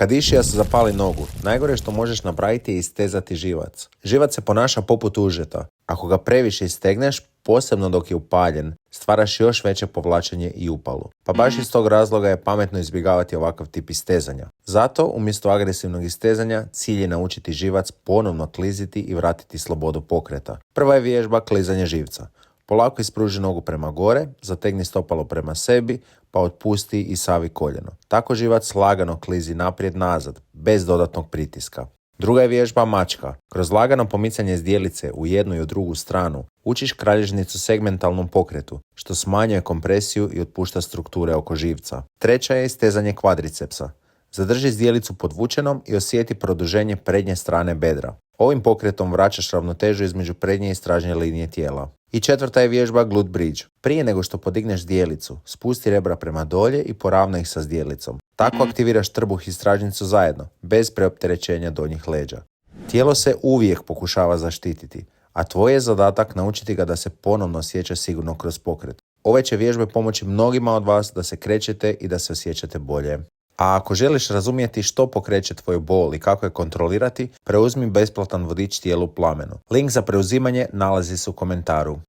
Kad išija se zapali nogu, najgore što možeš napraviti je istezati živac. Živac se ponaša poput užeta. Ako ga previše istegneš, posebno dok je upaljen, stvaraš još veće povlačenje i upalu. Pa baš iz tog razloga je pametno izbjegavati ovakav tip istezanja. Zato, umjesto agresivnog istezanja, cilj je naučiti živac ponovno kliziti i vratiti slobodu pokreta. Prva je vježba klizanje živca. Polako ispruži nogu prema gore, zategni stopalo prema sebi, pa otpusti i savi koljeno. Tako živac lagano klizi naprijed-nazad, bez dodatnog pritiska. Druga je vježba mačka. Kroz lagano pomicanje zdjelice u jednu i u drugu stranu učiš kralježnicu segmentalnom pokretu, što smanjuje kompresiju i otpušta strukture oko živca. Treća je istezanje kvadricepsa. Zadrži zdjelicu podvučenom i osjeti produženje prednje strane bedra. Ovim pokretom vraćaš ravnotežu između prednje i stražnje linije tijela. I četvrta je vježba glute bridge. Prije nego što podigneš zdjelicu, spusti rebra prema dolje i poravna ih sa zdjelicom. Tako aktiviraš trbuh i stražnjicu zajedno, bez preopterećenja donjih leđa. Tijelo se uvijek pokušava zaštititi, a tvoj je zadatak naučiti ga da se ponovno osjeća sigurno kroz pokret. Ove će vježbe pomoći mnogima od vas da se krećete i da se osjećate bolje. A ako želiš razumjeti što pokreće tvoju bol i kako je kontrolirati, preuzmi besplatan vodič Tijelu plamenu. Link za preuzimanje nalazi se u komentaru.